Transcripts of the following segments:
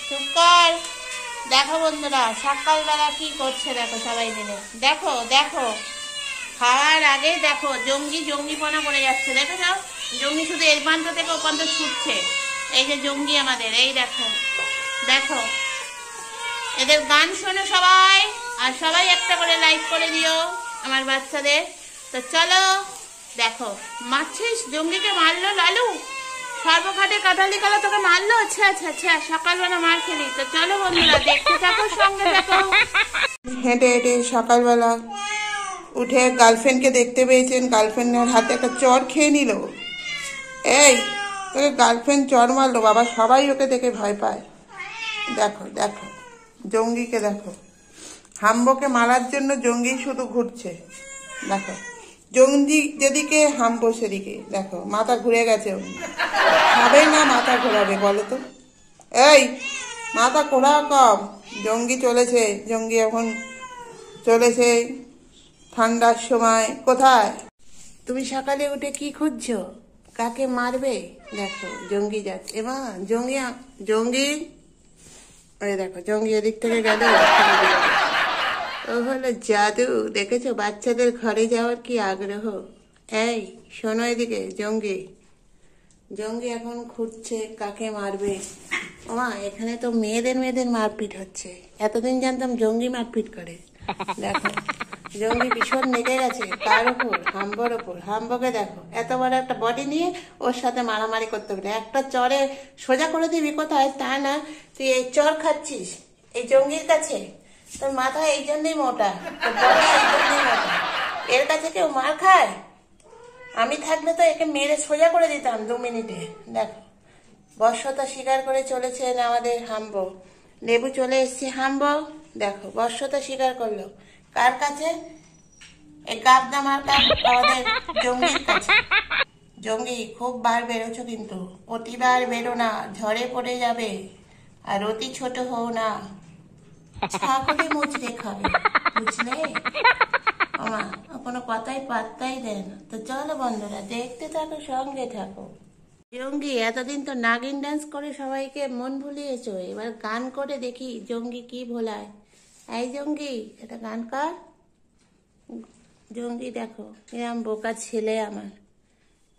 চুপ কর। দেখো বন্ধুরা সকালবেলা কি করছে, দেখো সবাই মিলে, দেখো দেখো খাওয়ার আগে দেখো জঙ্গিপনা করে যাচ্ছে। দেখো যাও, জঙ্গি শুধু এই প্রান্ত থেকে ও প্রান্ত ছুটছে। এই যে জঙ্গি আমাদের, এই দেখো দেখো এদের গান শোনো সবাই, আর সবাই একটা করে লাইক করে দিও আমার বাচ্চাদের। তো চলো দেখো, মারছিস, জঙ্গিকে মারলো লালু, সর্বঘাটে কাঁঠালি কলা তোকে মারলো। আচ্ছা আচ্ছা আচ্ছা, সকালবেলা মার খেলি। তো চলো বন্ধুরা দেখতে থাকো, সঙ্গে থাকো। হেঁটে হেঁটে সকালবেলা উঠে গার্লফ্রেন্ডকে দেখতে পেয়েছেন, গার্লফ্রেন্ডের হাতে একটা চড় খেয়ে নিল। এই তোকে গার্লফ্রেন্ড চড় মারলো বাবা, সবাই ওকে দেখে ভয় পায়। দেখো দেখো জঙ্গিকে দেখো, হাম্বোকে মারার জন্য জঙ্গি শুধু ঘুরছে। দেখো জঙ্গি যেদিকে হাম্বো সেদিকে, দেখো মাথা ঘুরে গেছে। হবে না মাথা ঘোরাবে বলো তো? এই মাথা ঘোরা কম, জঙ্গি চলেছে, জঙ্গি এখন চলেছে ঠান্ডার সময়। কোথায় তুমি সকালে উঠে কি খুঁজছো, কাকে মারবে? দেখো জঙ্গি যাচ্ছে। এমা জঙ্গি জঙ্গি ওই দেখো জঙ্গি এদিক থেকে গেল। ও হলো জাদু, দেখেছো বাচ্চাদের ঘরে যাওয়ার কি আগ্রহ। এই শোনো এদিকে, জঙ্গি জঙ্গি এখন খুঁজছে কাকে মারবে। ওমা এখানে তো মেয়েদের মারপিট হচ্ছে, এতদিন জানতাম জঙ্গি মারপিট করে। দেখো জঙ্গি ভীষণ লেগে গেছে কার ওপর, হাম্বোর ওপর। হাম্বোকে দেখো এত বড় একটা বডি নিয়ে ওর সাথে মারামারি করতে পারে। একটা চরে সোজা করে দিবি কোথায়, তা না তুই এই চর খাচ্ছিস এই জঙ্গির কাছে। তোর মাথা এই জন্যই মোটা, তোর বডি এই জন্যই মোটা। এর কাছে কেউ মার খায়? আমি থাকলে তো একে মেরে সোজা করে দিতাম 2 মিনিটে। দেখো বর্ষতা স্বীকার করে চলেছেন আমাদের হাম্বো। লেবু চলে এসছে হাম্বো, দেখো বর্ষতা স্বীকার করলো। কার কাছে? এই গাবদা মার্কা আমাদের জঙ্গির কাছে। জঙ্গি খুব বার বেরোছো, কিন্তু অতিবার বেরো না, ঝড়ে পড়ে যাবে। আর অতি ছোট হও না, ছাগলে মুচড়ে খাবে, বুঝলে? আমার কোনো কথাই পাত্তাই দেয় না। তো চলো বন্ধুরা দেখতে থাকো, সঙ্গে থাকো। জঙ্গি এতদিন তো নাগিন ডান্স করে সবাইকে মন ভুলিয়েছো, এবার গান করে দেখি জঙ্গি কি ভোলায়। এই জঙ্গি এটা গান কর। জঙ্গি দেখো এরম বোকা ছেলে আমার,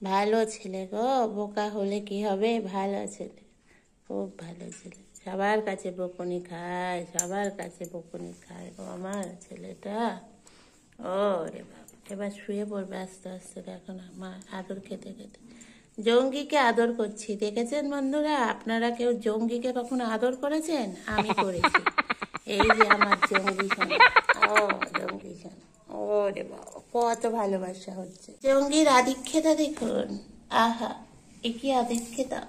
ভালো ছেলে গো। বোকা হলে কি হবে, ভালো ছেলে, খুব ভালো ছেলে। সবার কাছে বকুনি খায়, সবার কাছে বকুনি খায় গো আমার ছেলেটা। ও রে বাবা, এবার শুয়ে পড়বে আস্তে আস্তে। দেখো না মা আদর খেতে খেতে জঙ্গিকে আদর করছি। দেখেছেন বন্ধুরা, আপনারা কেউ জঙ্গিকে কখনো আদর করেছেন? আমি করেছি। এই যে আমার জঙ্গি সোনা, ও জঙ্গি সোনা, ও রে বাবা কত ভালোবাসা হচ্ছে। জঙ্গির আদিক্ষেতা দেখুন, আহা এ কি আদিক্ষেতা।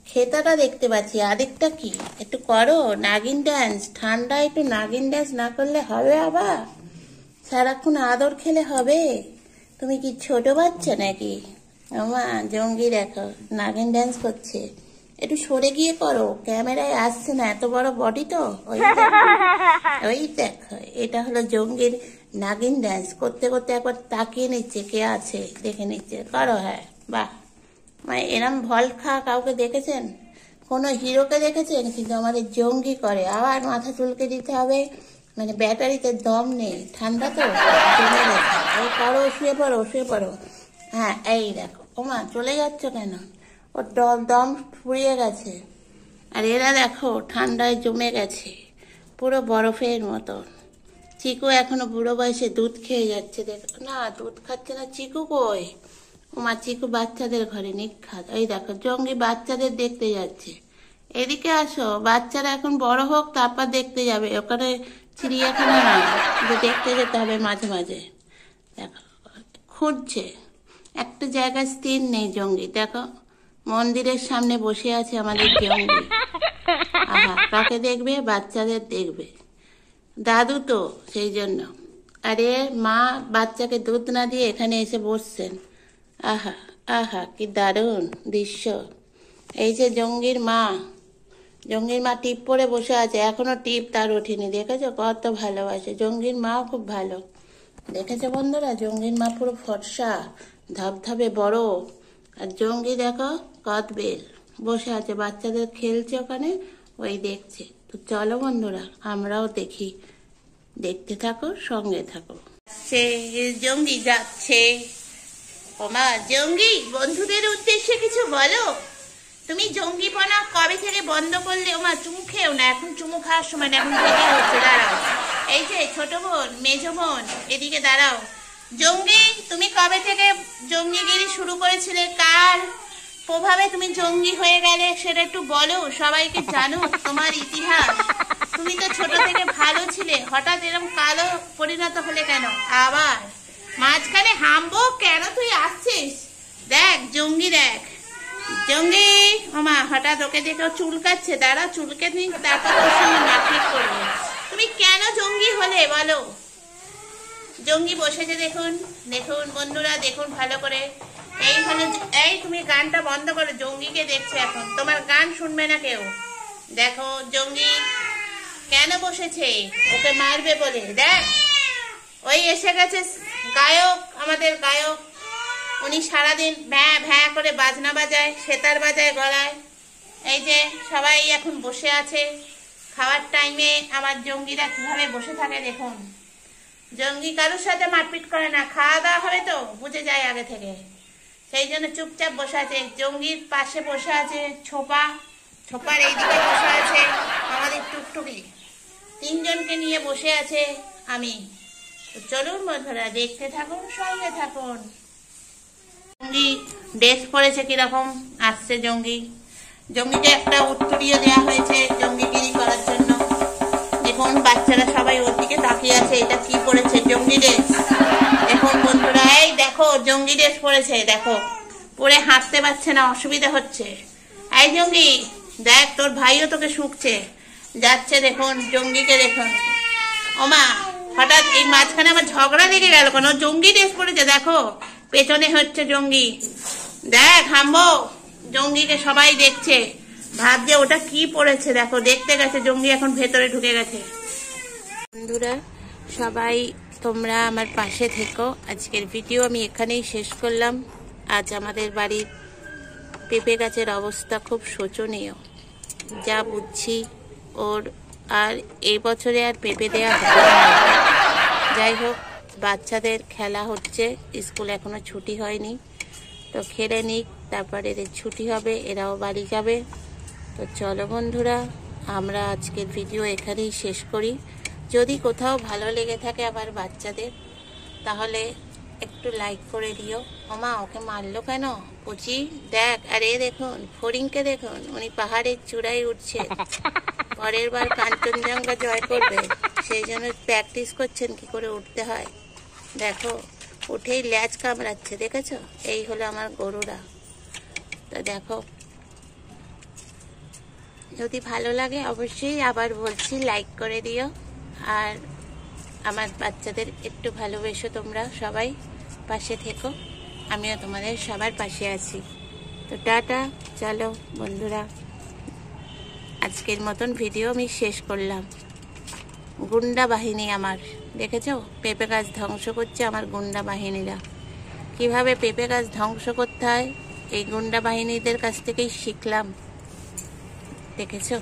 খেতাটা দেখতে পাচ্ছি, আদিকটা কি? একটু করো নাগিন ডান্স। ঠান্ডা একটু নাগিন ডান্স না করলে হবে? আবার সারাক্ষণ আদর খেলে হবে? তুমি কি ছোট বাচ্চা নাকি? আমা জঙ্গি দেখো নাগিন ডান্স করছে। একটু সরে গিয়ে করো, ক্যামেরায় আসছে না, এত বড় বডি তো। ওই দেখো এটা হলো জঙ্গির নাগিন ডান্স। করতে করতে একবার তাকিয়ে নিচ্ছে কে আছে, দেখে নিচ্ছে। করো, হ্যাঁ বাহ। মানে এরম ভল কাউকে দেখেছেন? কোনো হিরোকে দেখেছেন? কিন্তু আমাদের জঙ্গি করে। আবার মাথা চুলকে দিতে হবে, মানে ব্যাটারিতে দম নেই, ঠান্ডা তো জমে গেছে। এই করো, শুয়ে পড়ো শুয়ে পড়ো। হ্যাঁ এই দেখো, ওমা চলে যাচ্ছ কেন? ওর দম ফুরিয়ে গেছে। আর এরা দেখো ঠান্ডায় জমে গেছে পুরো বরফের মতন। চিকু এখনো বুড়ো বয়সে দুধ খেয়ে যাচ্ছে। দেখো না দুধ খাচ্ছে না চিকু, কই? ওমা চিকু বাচ্চাদের ঘরে নিখাত। এই দেখো জঙ্গি বাচ্চাদের দেখতে যাচ্ছে। এদিকে আসো, বাচ্চারা এখন বড় হোক তারপর দেখতে যাবে। ওখানে চিড়িয়াখানা না, দেখতে যেতে হবে মাঝে মাঝে। দেখো খুঁজছে, একটা জায়গায় স্থির নেই জঙ্গি। দেখো মন্দিরের সামনে বসে আছে আমাদের জঙ্গি। আহা কাকে দেখবে? বাচ্চাদের দেখবে, দাদু তো সেই জন্য। আরে মা বাচ্চাকে দুধ না দিয়ে এখানে এসে বসছেন। আহা আহা কি দারুণ দৃশ্য। এই যে জঙ্গির মা, জঙ্গির মা টিপ পরে বসে আছে, এখনো টিপ তার ওঠেনি। দেখেছো কত ভালোবাসে। জঙ্গির মাও খুব ভালো। দেখেছো বন্ধুরা, জঙ্গির মা পুরো ফর্সা, ধবধবে বড়। আর জঙ্গি দেখো কদবেল, বসে আছে, বাচ্চাদের খেলছে ওখানে, ওই দেখছে। তো চলো বন্ধুরা আমরাও দেখি, দেখতে থাকো, সঙ্গে থাকো। সে জঙ্গি যাচ্ছে। ওমা জঙ্গি, বন্ধুদের উদ্দেশ্যে কিছু বলো। তুমি জঙ্গিপনা কবে থেকে বন্ধ করলে? ওমা চুমু খেও না, এখন চুমু খাওয়ার সময় না, এখন ভিডিও হচ্ছে, দাঁড়াও। এই যে ছোট বোন, মেজো বোন, এদিকে দাঁড়াও। জঙ্গি, তুমি কবে থেকে জঙ্গিগিরি শুরু করেছিলে? কার প্রভাবে তুমি জঙ্গি হয়ে গেলে সেটা একটু বলো, সবাইকে জানো তোমার ইতিহাস। তুমি তো ছোট থেকে ভালো ছিলে, হঠাৎ এরকম কালো পরিণত হলে কেন? আবার মাঝখানে হামবো কেন? তুই আসছিস? দেখ জঙ্গি, দেখ জঙ্গি। ওমা হঠাৎ ওকে দেখে চুলকাচ্ছে, দাঁড়া চুলকে নিই, তারপর তোর সঙ্গে মারপিট করবো। তুমি কেন জঙ্গি হলে বলো? জঙ্গি বসেছে, দেখুন দেখুন বন্ধুরা, দেখুন ভালো করে। এই হলো, এই তুমি গানটা বন্ধ করো, জঙ্গিকে দেখছে এখন, তোমার গান শুনবে না কেউ। দেখো জঙ্গি কেন বসেছে, ওকে মারবে বলে। দেখ ওই এসে গেছে গায়ক, আমাদের গায়ক, উনি সারাদিন ভ্যাঁ ভ্যাঁ করে বাজনা বাজায়, সেতার বাজায় গলায়। এই যে সবাই এখন বসে আছে খাওয়ার টাইমে। আমার জঙ্গিরা কিভাবে বসে থাকে দেখুন। জঙ্গি কারোর সাথে মারপিট করে না, খাওয়া দাওয়া হবে তো বুঝে যায় আগে থেকে, সেই জন্য চুপচাপ বসে আছে। জঙ্গির পাশে বসে আছে ছোপা, ছোপার এইদিকে বসে আছে আমাদের টুকটুকি, তিনজনকে নিয়ে বসে আছে আমি। তো চলুন বন্ধুরা দেখতে থাকুন, সঙ্গে থাকুন। জঙ্গি ড্রেস পরেছে কিরকম আসছে জঙ্গি। জঙ্গিকে একটা উত্তরীয় দেওয়া হয়েছে জঙ্গিগিরি করার জন্য। দেখুন বাচ্চারা সবাই ওর দিকে তাকিয়ে আছে, এটা কি পরেছে? জঙ্গি ড্রেস। দেখুন বন্ধুরা, এই দেখো জঙ্গি ড্রেস পরেছে, দেখো পরে হাঁটতে পারছে না, অসুবিধা হচ্ছে। এই জঙ্গি দেখ, তোর ভাইও তোকে শুকছে যাচ্ছে। দেখুন জঙ্গিকে দেখুন। ওমা হঠাৎ এই মাঝখানে আমার ঝগড়া লেগে গেল কেন? জঙ্গি ড্রেস পরেছে, দেখো পেছনে হচ্ছে জঙ্গি। দেখ হামবো, জঙ্গিকে সবাই দেখছে, ভাবছে ওটা কি পড়েছে। দেখো দেখতে গেছে জঙ্গি, এখন ভেতরে ঢুকে গেছে। বন্ধুরা সবাই তোমরা আমার পাশে থেকো। আজকের ভিডিও আমি এখানেই শেষ করলাম। আজ আমাদের বাড়ির পেঁপে গাছের অবস্থা খুব শোচনীয়, যা বুঝছি ওর আর এই বছরে আর পেঁপে দেওয়া হবে না। যাই হোক, বাচ্চাদের খেলা হচ্ছে, স্কুল এখনো ছুটি হয়নি, তো খেলে নিক, তারপর এদের ছুটি হবে, এরাও বাড়ি যাবে। তো চলো বন্ধুরা আমরা আজকের ভিডিও এখানেই শেষ করি। যদি কোথাও ভালো লেগে থাকে আবার বাচ্চাদের, তাহলে একটু লাইক করে দিও। ওমা ওকে মারলো কেন পুচি? দেখ, আর এ দেখুন ফড়িংকে দেখুন, উনি পাহাড়ের চূড়ায় উঠছে, পরের বার কাঞ্চনজঙ্ঘা জয় করবে, সেই জন্য প্র্যাকটিস করছেন কি করে উঠতে হয়। দেখো উঠেই ল্যাজ কামড়াচ্ছে, দেখেছো? এই হলো আমার গরুরা। তো দেখো, যদি ভালো লাগে অবশ্যই আবার বলছি লাইক করে দিও, আর আমার বাচ্চাদের একটু ভালোবেসো, তোমরা সবাই পাশে থেকো, আমিও তোমাদের সবার পাশে আছি। তো টাটা, চলো বন্ধুরা আজকের মতন ভিডিও আমি শেষ করলাম। গুন্ডা বাহিনী আমার, দেখেছো পেঁপে গাছ ধ্বংস করছে আমার গুন্ডা বাহিনীরা। কিভাবে পেঁপে গাছ ধ্বংস করতে হয় এই গুন্ডা বাহিনীদের কাছ থেকেই শিখলাম, দেখেছো?